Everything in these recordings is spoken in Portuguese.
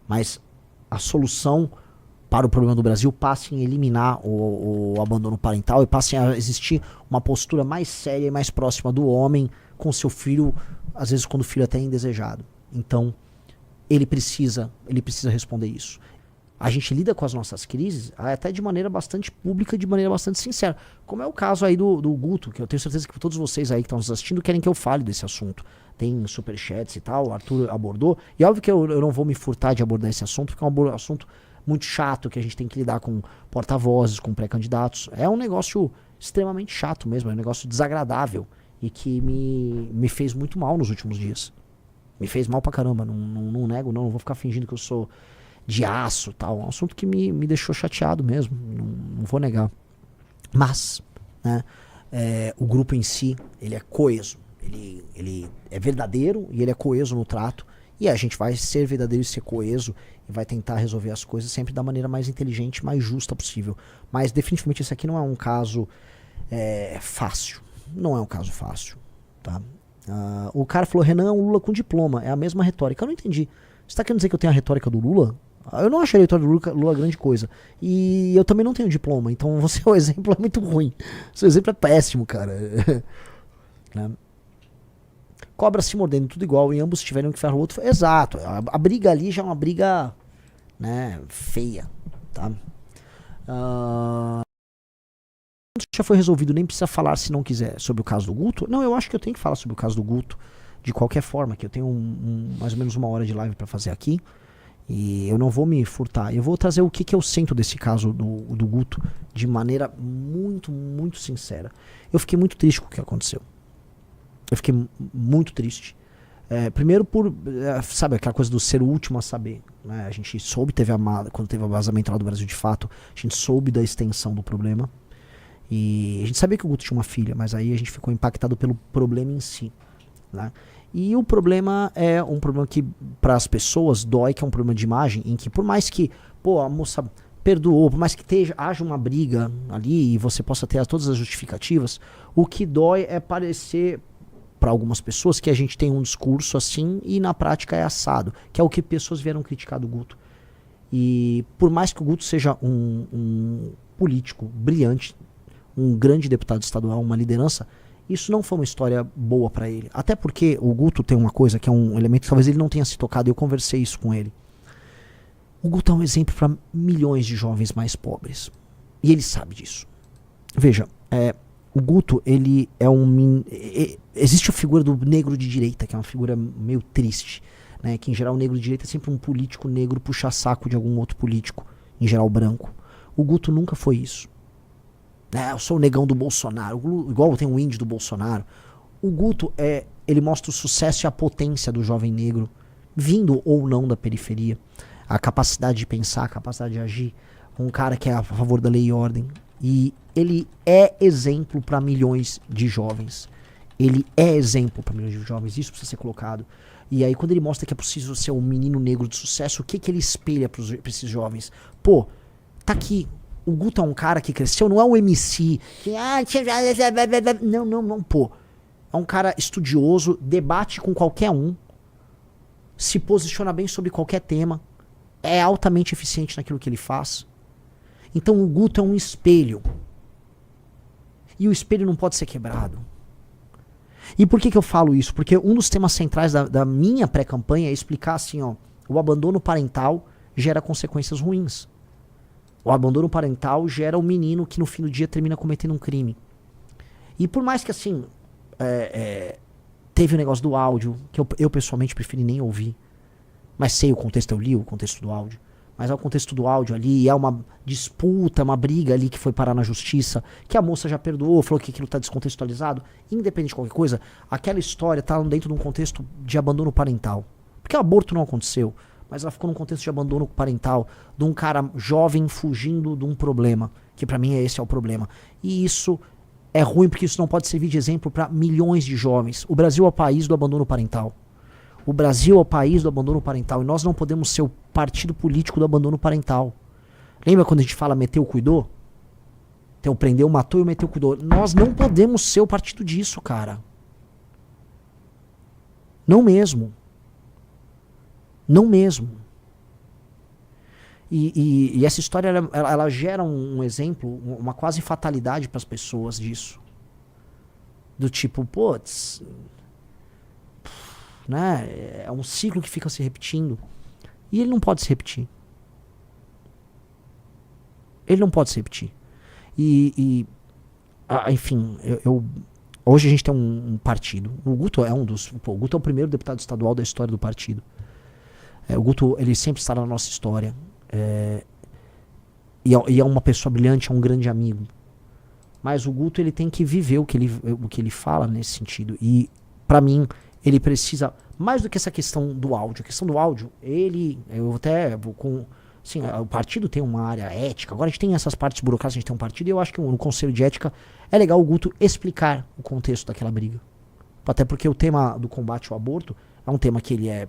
Mas a solução para o problema do Brasil passa em eliminar o abandono parental e passa a existir uma postura mais séria e mais próxima do homem com seu filho, às vezes quando o filho até é indesejado. Então, ele precisa responder isso. A gente lida com as nossas crises até de maneira bastante pública, de maneira bastante sincera. Como é o caso aí do Guto, que eu tenho certeza que todos vocês aí que estão nos assistindo querem que eu fale desse assunto. Tem superchats e tal, o Arthur abordou. E óbvio que eu não vou me furtar de abordar esse assunto, porque é um assunto muito chato, que a gente tem que lidar com porta-vozes, com pré-candidatos. É um negócio extremamente chato mesmo, é um negócio desagradável e que me fez muito mal nos últimos dias. Me fez mal pra caramba, não nego, não vou ficar fingindo que eu sou de aço e tal. É um assunto que me deixou chateado mesmo, não vou negar. Mas, né, o grupo em si, ele é coeso, ele é verdadeiro e ele é coeso no trato, e a gente vai ser verdadeiro e ser coeso e vai tentar resolver as coisas sempre da maneira mais inteligente, mais justa possível. Mas definitivamente esse aqui não é um caso fácil. Não é um caso fácil, tá? O cara falou, Renan é um Lula com diploma. É a mesma retórica. Eu não entendi. Você tá querendo dizer que eu tenho a retórica do Lula? Eu não achei a retórica do Lula grande coisa. E eu também não tenho diploma. Então o exemplo é muito ruim. Seu exemplo é péssimo, cara. Né? Cobra se mordendo, tudo igual. E ambos tiveram que ferrar o outro. Exato. A briga ali já é uma briga, né, feia. Tá? Já foi resolvido, nem precisa falar se não quiser sobre o caso do Guto. Não, eu acho que eu tenho que falar sobre o caso do Guto de qualquer forma, que eu tenho mais ou menos 1 hora de live pra fazer aqui e eu não vou me furtar. Eu vou trazer o que eu sinto desse caso do Guto de maneira muito, muito sincera. Eu fiquei muito triste com o que aconteceu. Eu fiquei muito triste. Primeiro por, sabe, aquela coisa do ser o último a saber, né? A gente soube, quando teve o vazamento lá do Brasil de Fato, a gente soube da extensão do problema. E a gente sabia que o Guto tinha uma filha, mas aí a gente ficou impactado pelo problema em si, né? E o problema é um problema que para as pessoas dói, que é um problema de imagem, em que por mais que, pô, a moça perdoou, por mais que haja uma briga ali e você possa ter todas as justificativas, o que dói é parecer para algumas pessoas que a gente tem um discurso assim e na prática é assado, que é o que pessoas vieram criticar do Guto. E por mais que o Guto seja um político brilhante, um grande deputado estadual, uma liderança, isso não foi uma história boa pra ele. Até porque o Guto tem uma coisa que é um elemento que talvez ele não tenha se tocado, e eu conversei isso com ele. O Guto é um exemplo para milhões de jovens mais pobres. E ele sabe disso. Veja, o Guto, ele é existe a figura do negro de direita, que é uma figura meio triste, né? Que em geral o negro de direita é sempre um político negro puxa-saco de algum outro político, em geral branco. O Guto nunca foi isso. Eu sou o negão do Bolsonaro, igual tem o índio do Bolsonaro. O Guto, ele mostra o sucesso e a potência do jovem negro, vindo ou não da periferia. A capacidade de pensar, a capacidade de agir. Um cara que é a favor da lei e ordem. E ele é exemplo para milhões de jovens. Ele é exemplo para milhões de jovens, isso precisa ser colocado. E aí quando ele mostra que é possível ser um menino negro de sucesso, o que ele espelha para esses jovens? Pô, tá aqui. O Guto é um cara que cresceu, não é um MC que... Não, pô. É um cara estudioso, debate com qualquer um, se posiciona bem sobre qualquer tema, é altamente eficiente naquilo que ele faz. Então o Guto é um espelho. E o espelho não pode ser quebrado. E por que eu falo isso? Porque um dos temas centrais da minha pré-campanha é explicar assim, ó, o abandono parental gera consequências ruins. O abandono parental gera um menino que no fim do dia termina cometendo um crime. E por mais que assim, teve o negócio do áudio, que eu pessoalmente preferi nem ouvir. Mas sei o contexto, eu li o contexto do áudio. Mas é o contexto do áudio ali, é uma disputa, uma briga ali que foi parar na justiça, que a moça já perdoou, falou que aquilo tá descontextualizado. Independente de qualquer coisa, aquela história tá dentro de um contexto de abandono parental. Porque o aborto não aconteceu. Mas ela ficou num contexto de abandono parental, de um cara jovem fugindo de um problema, que pra mim esse é o problema. E isso é ruim porque isso não pode servir de exemplo para milhões de jovens. O Brasil é o país do abandono parental. O Brasil é o país do abandono parental e nós não podemos ser o partido político do abandono parental. Lembra quando a gente fala meteu, cuidou? Então prendeu, matou e meteu, cuidou. Nós não podemos ser o partido disso, cara. Não mesmo. Não mesmo. E essa história, ela gera um exemplo, uma quase fatalidade para as pessoas disso. Do tipo, putz, né? É um ciclo que fica se repetindo. E ele não pode se repetir. Ele não pode se repetir. Enfim, hoje a gente tem um partido. O Guto é o Guto é o primeiro deputado estadual da história do partido. O Guto, ele sempre está na nossa história. E é uma pessoa brilhante, é um grande amigo. Mas o Guto, ele tem que viver o que ele fala nesse sentido. E, pra mim, ele precisa, mais do que essa questão do áudio. A questão do áudio, eu até vou com... Assim, o partido tem uma área ética. Agora a gente tem essas partes burocráticas, a gente tem um partido. E eu acho que no Conselho de Ética é legal o Guto explicar o contexto daquela briga. Até porque o tema do combate ao aborto é um tema que ele é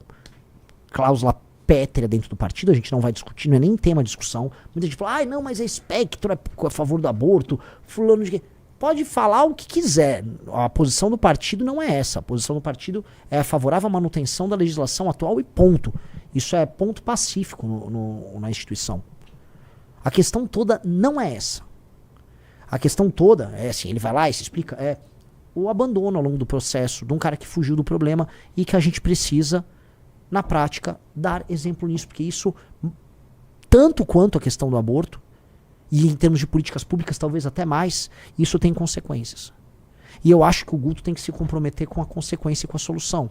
cláusula pétrea dentro do partido. A gente não vai discutir, não é nem tema de discussão. Muita gente fala, não, mas é espectro, é a favor do aborto, fulano de... Pode falar o que quiser. A posição do partido não é essa. A posição do partido é favorável à manutenção da legislação atual e ponto. Isso é ponto pacífico na instituição. A questão toda não é essa. A questão toda é assim, ele vai lá e se explica, é o abandono ao longo do processo de um cara que fugiu do problema e que a gente precisa, na prática, dar exemplo nisso. Porque isso, tanto quanto a questão do aborto, e em termos de políticas públicas, talvez até mais, isso tem consequências. E eu acho que o Guto tem que se comprometer com a consequência e com a solução.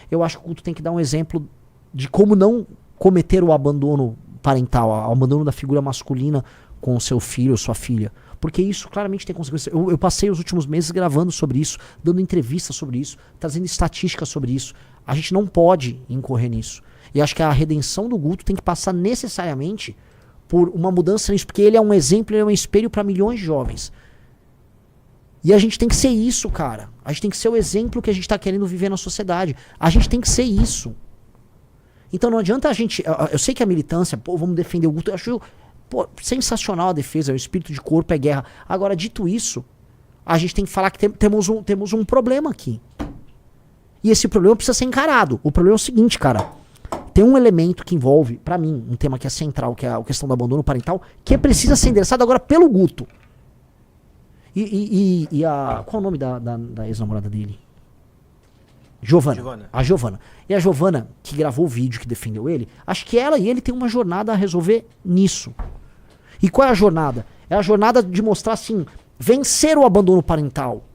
Eu acho que o Guto tem que dar um exemplo de como não cometer o abandono parental, o abandono da figura masculina com o seu filho ou sua filha. Porque isso claramente tem consequências. Eu passei os últimos meses gravando sobre isso, dando entrevistas sobre isso, trazendo estatísticas sobre isso. A gente não pode incorrer nisso. E acho que a redenção do Guto tem que passar necessariamente por uma mudança nisso, porque ele é um exemplo, ele é um espelho para milhões de jovens. E a gente tem que ser isso, cara. A gente tem que ser o exemplo que a gente tá querendo viver na sociedade. A gente tem que ser isso. Então não adianta a gente... Eu sei que a militância, vamos defender o Guto, eu acho sensacional a defesa, o espírito de corpo é guerra. Agora, dito isso, a gente tem que falar que temos um problema aqui. E esse problema precisa ser encarado. O problema é o seguinte, cara. Tem um elemento que envolve, pra mim, um tema que é central, que é a questão do abandono parental, que precisa ser endereçado agora pelo Guto. Qual é o nome da ex-namorada dele? Giovana. A Giovana. E a Giovana, que gravou o vídeo, que defendeu ele, acho que ela e ele têm uma jornada a resolver nisso. E qual é a jornada? É a jornada de mostrar, assim, vencer o abandono parental.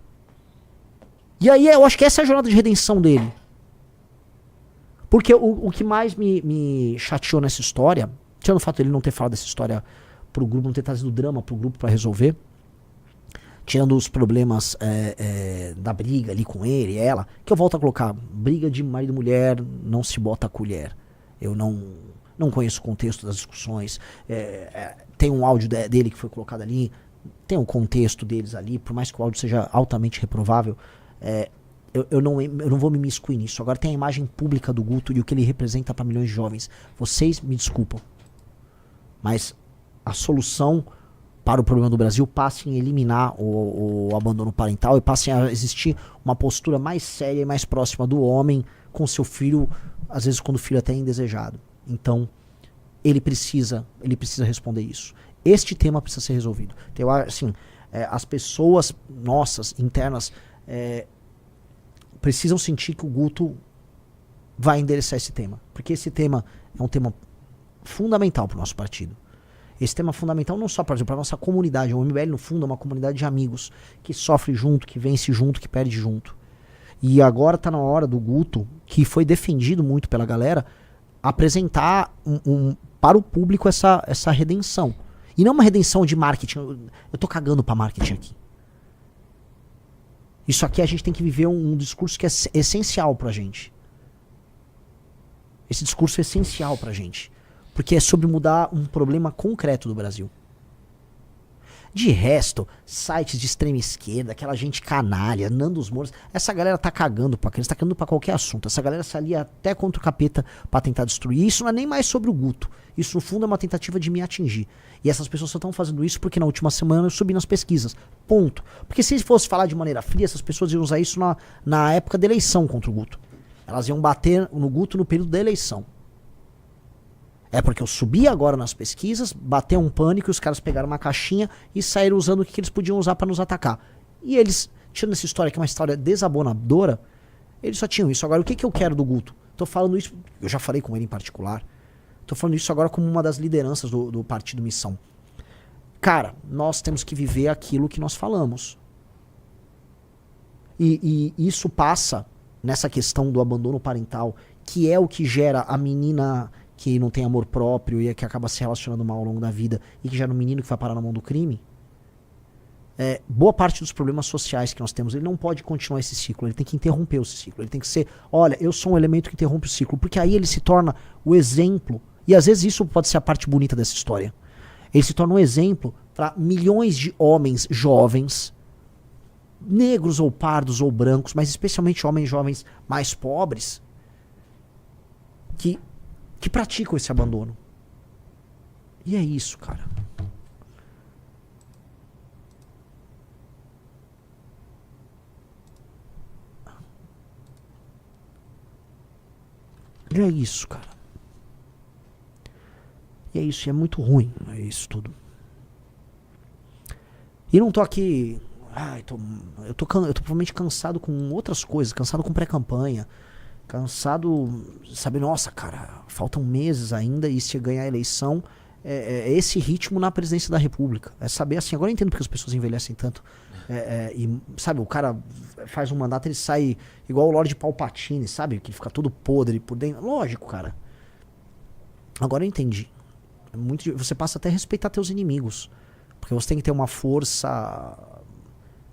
E aí eu acho que essa é a jornada de redenção dele. Porque o que mais me chateou nessa história, tirando o fato de ele não ter falado dessa história pro grupo, não ter trazido drama pro grupo pra resolver, tirando os problemas da briga ali com ele e ela, que eu volto a colocar, briga de marido e mulher, não se bota a colher. Eu não conheço o contexto das discussões. Tem um áudio dele que foi colocado ali, tem um contexto deles ali, por mais que o áudio seja altamente reprovável, eu não vou me imiscuir nisso. Agora tem a imagem pública do Guto e o que ele representa para milhões de jovens. Vocês me desculpam, mas a solução para o problema do Brasil passa em eliminar o abandono parental e passa a existir uma postura mais séria e mais próxima do homem com seu filho, às vezes quando o filho até é indesejado. Então, ele precisa responder isso. Este tema precisa ser resolvido. Então, assim, as pessoas nossas, internas, precisam sentir que o Guto vai endereçar esse tema. Porque esse tema é um tema fundamental para o nosso partido. Esse tema é fundamental não só para a nossa comunidade. O MBL, no fundo, é uma comunidade de amigos que sofre junto, que vence junto, que perde junto. E agora está na hora do Guto, que foi defendido muito pela galera, apresentar para o público essa redenção. E não uma redenção de marketing. Eu tô cagando para marketing aqui. Isso aqui a gente tem que viver um discurso que é essencial pra gente. Esse discurso é essencial pra gente. Porque é sobre mudar um problema concreto do Brasil. De resto, sites de extrema esquerda, aquela gente canalha, Nandos Moura, essa galera tá cagando pra criança, tá cagando pra qualquer assunto. Essa galera se alia até contra o capeta pra tentar destruir. Isso não é nem mais sobre o Guto. Isso, no fundo, é uma tentativa de me atingir. E essas pessoas só estão fazendo isso porque na última semana eu subi nas pesquisas. Ponto. Porque se fosse falar de maneira fria, essas pessoas iam usar isso na época da eleição contra o Guto. Elas iam bater no Guto no período da eleição. É porque eu subi agora nas pesquisas, bateu um pânico e os caras pegaram uma caixinha e saíram usando o que eles podiam usar pra nos atacar. E eles, tirando essa história que é uma história desabonadora, eles só tinham isso. Agora, o que, que eu quero do Guto? Tô falando isso, eu já falei com ele em particular, tô falando isso agora como uma das lideranças do Partido Missão. Cara, nós temos que viver aquilo que nós falamos. E isso passa nessa questão do abandono parental, que é o que gera a menina que não tem amor próprio e que acaba se relacionando mal ao longo da vida e que gera um menino que vai parar na mão do crime. Boa parte dos problemas sociais que nós temos, ele não pode continuar esse ciclo, ele tem que interromper esse ciclo, ele tem que ser, olha, eu sou um elemento que interrompe o ciclo, porque aí ele se torna o exemplo, e às vezes isso pode ser a parte bonita dessa história, ele se torna um exemplo para milhões de homens jovens, negros ou pardos ou brancos, mas especialmente homens jovens mais pobres, que praticam esse abandono. E é isso, cara. E é isso, cara. E é isso, e é muito ruim, é isso tudo. E não tô aqui... eu tô provavelmente cansado com outras coisas, cansado com pré-campanha, cansado, sabe, nossa, cara, faltam meses ainda e se ganhar a eleição, esse ritmo na presidência da República. É saber assim, agora eu entendo porque as pessoas envelhecem tanto. E, sabe, o cara faz um mandato, ele sai igual o Lorde Palpatine, sabe, que fica todo podre por dentro. Lógico, cara. Agora eu entendi. Você passa até a respeitar teus inimigos, porque você tem que ter uma força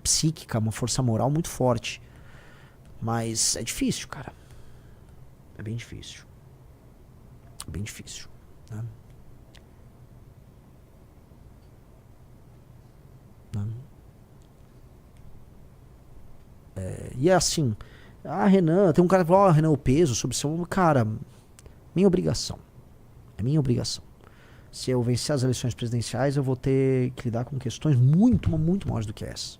psíquica, uma força moral muito forte. Mas é difícil, cara. É bem difícil. É bem difícil, né? E é assim, Renan, tem um cara que falou, Renan, o peso sobre seu... Cara, minha obrigação. É minha obrigação. Se eu vencer as eleições presidenciais, eu vou ter que lidar com questões muito, muito maiores do que essa.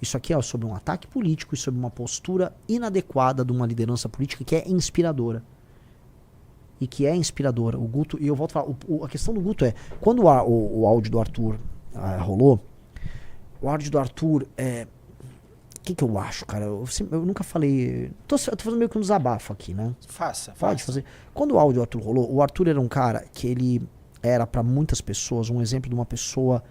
Isso aqui é sobre um ataque político e sobre uma postura inadequada de uma liderança política que é inspiradora. E que é inspiradora. O Guto, e eu volto a falar, a questão do Guto é, quando o áudio do Arthur rolou, o áudio do Arthur, o que eu acho, cara? Eu nunca falei, tô fazendo meio que um desabafo aqui, né? Faça. Pode fazer. Quando o áudio do Arthur rolou, o Arthur era um cara que ele era para muitas pessoas um exemplo de uma pessoa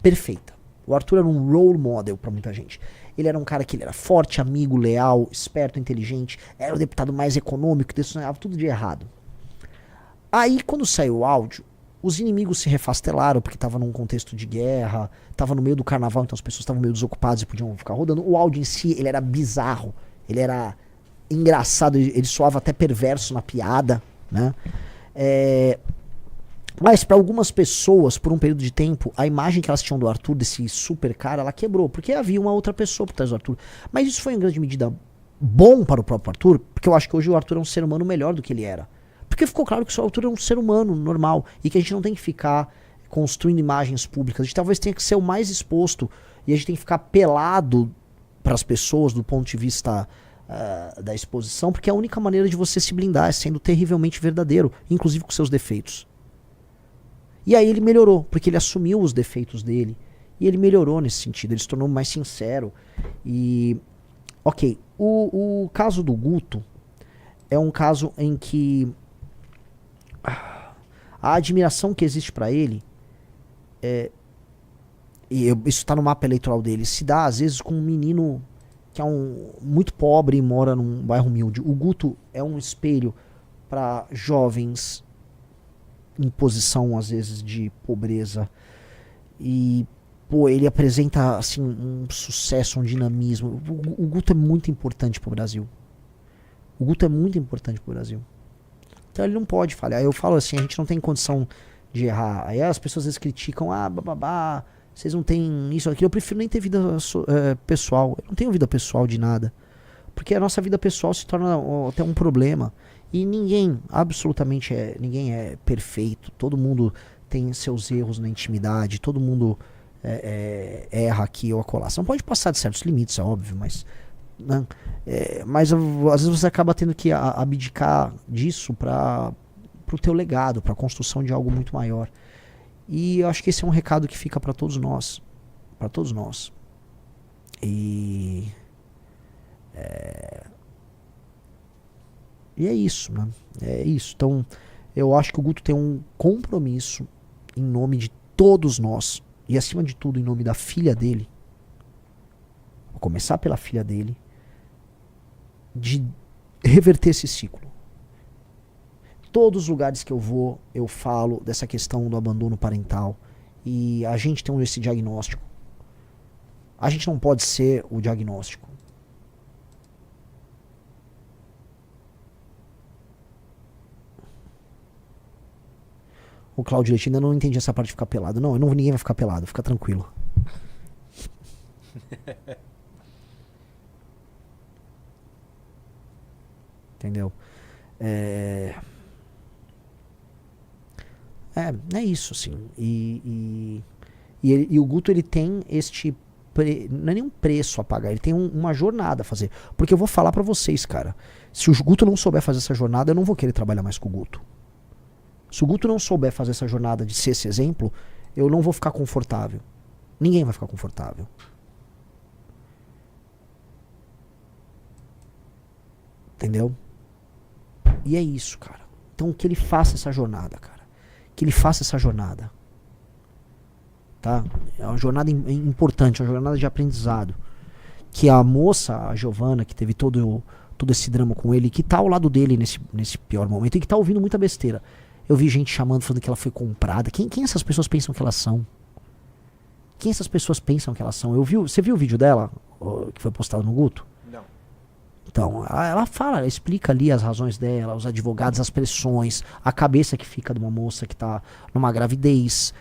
perfeita. O Arthur era um role model pra muita gente. Ele era um cara que ele era forte, amigo, leal, esperto, inteligente, era o deputado mais econômico, decissionava tudo de errado. Aí, quando saiu o áudio, os inimigos se refastelaram, porque tava num contexto de guerra, tava no meio do carnaval, então as pessoas estavam meio desocupadas e podiam ficar rodando. O áudio em si, ele era bizarro, ele era engraçado, ele soava até perverso na piada, né? Mas para algumas pessoas, por um período de tempo, a imagem que elas tinham do Arthur, desse super cara, ela quebrou, porque havia uma outra pessoa por trás do Arthur. Mas isso foi em grande medida bom para o próprio Arthur, porque eu acho que hoje o Arthur é um ser humano melhor do que ele era. Porque ficou claro que o Arthur é um ser humano normal, e que a gente não tem que ficar construindo imagens públicas, a gente talvez tenha que ser o mais exposto, e a gente tem que ficar pelado para as pessoas do ponto de vista da exposição, porque é a única maneira de você se blindar é sendo terrivelmente verdadeiro, inclusive com seus defeitos. E aí ele melhorou, porque ele assumiu os defeitos dele. E ele melhorou nesse sentido, ele se tornou mais sincero. E, ok, o caso do Guto é um caso em que a admiração que existe pra ele, isso está no mapa eleitoral dele, se dá às vezes com um menino que é muito pobre e mora num bairro humilde. O Guto é um espelho para jovens em posição, às vezes, de pobreza. E, pô, ele apresenta, assim, um sucesso, um dinamismo. O Guto é muito importante pro Brasil. O Guto é muito importante pro Brasil. Então ele não pode falhar. Eu falo assim, a gente não tem condição de errar. Aí as pessoas às vezes criticam, bababá, vocês não têm isso, aquilo. Eu prefiro nem ter vida pessoal. Eu não tenho vida pessoal de nada. Porque a nossa vida pessoal se torna até um problema. E ninguém, absolutamente ninguém é perfeito. Todo mundo tem seus erros na intimidade. Todo mundo erra aqui ou acolá. Você não pode passar de certos limites, é óbvio, mas... Né, mas às vezes você acaba tendo que abdicar disso pra pro teu legado, pra construção de algo muito maior. E eu acho que esse é um recado que fica pra todos nós. Pra todos nós. E é isso, né? É isso. Então, eu acho que o Guto tem um compromisso em nome de todos nós. E acima de tudo, em nome da filha dele. Vou começar pela filha dele. De reverter esse ciclo. Todos os lugares que eu vou, eu falo dessa questão do abandono parental. E a gente tem esse diagnóstico. A gente não pode ser o diagnóstico. O Claudio Leite, ainda não entendi essa parte de ficar pelado. Não, ninguém vai ficar pelado, fica tranquilo. Entendeu? É isso, assim. E o Guto, ele tem este... não é nenhum preço a pagar, ele tem uma jornada a fazer. Porque eu vou falar pra vocês, cara. Se o Guto não souber fazer essa jornada, eu não vou querer trabalhar mais com o Guto. Se o Guto não souber fazer essa jornada de ser esse exemplo, eu não vou ficar confortável. Ninguém vai ficar confortável. Entendeu? E é isso, cara. Então que ele faça essa jornada, cara. Que ele faça essa jornada. Tá? É uma jornada importante, uma jornada de aprendizado. Que a moça, a Giovana, que teve todo esse drama com ele, que tá ao lado dele nesse pior momento, e que tá ouvindo muita besteira. Eu vi gente chamando, falando que ela foi comprada. Quem essas pessoas pensam que elas são? Quem essas pessoas pensam que elas são? Você viu o vídeo dela, que foi postado no Guto? Não. Então, ela fala, ela explica ali as razões dela, os advogados, as pressões, a cabeça que fica de uma moça que tá numa gravidez,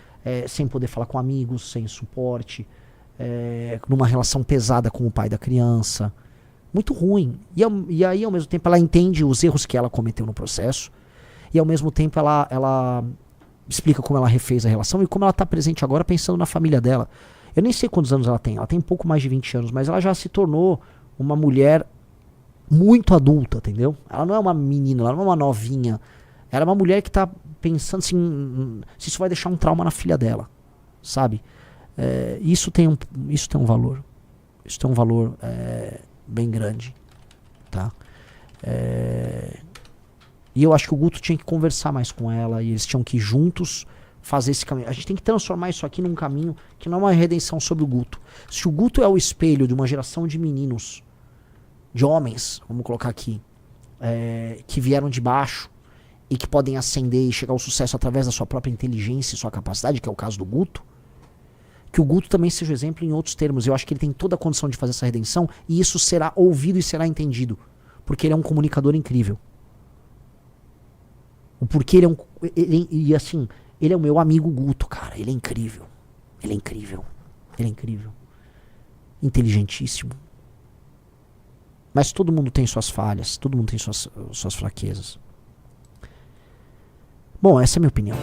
sem poder falar com amigos, sem suporte, numa relação pesada com o pai da criança. Muito ruim. E aí, ao mesmo tempo, ela entende os erros que ela cometeu no processo. E ao mesmo tempo ela explica como ela refez a relação e como ela está presente agora pensando na família dela. Eu nem sei quantos anos ela tem um pouco mais de 20 anos, mas ela já se tornou uma mulher muito adulta, entendeu? Ela não é uma menina, ela não é uma novinha. Ela é uma mulher que está pensando assim, se isso vai deixar um trauma na filha dela, sabe? Isso tem um valor. Isso tem um valor bem grande, tá? E eu acho que o Guto tinha que conversar mais com ela e eles tinham que ir juntos fazer esse caminho. A gente tem que transformar isso aqui num caminho que não é uma redenção sobre o Guto. Se o Guto é o espelho de uma geração de meninos, de homens, vamos colocar aqui, que vieram de baixo e que podem ascender e chegar ao sucesso através da sua própria inteligência e sua capacidade, que é o caso do Guto, que o Guto também seja exemplo em outros termos. Eu acho que ele tem toda a condição de fazer essa redenção e isso será ouvido e será entendido, porque ele é um comunicador incrível. Porque ele é o meu amigo Guto, cara. Ele é incrível. Ele é incrível. Ele é incrível. Inteligentíssimo. Mas todo mundo tem suas falhas. Todo mundo tem suas fraquezas. Bom, essa é a minha opinião.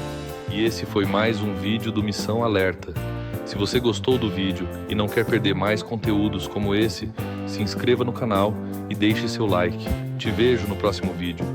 E esse foi mais um vídeo do Missão Alerta. Se você gostou do vídeo e não quer perder mais conteúdos como esse, se inscreva no canal e deixe seu like. Te vejo no próximo vídeo.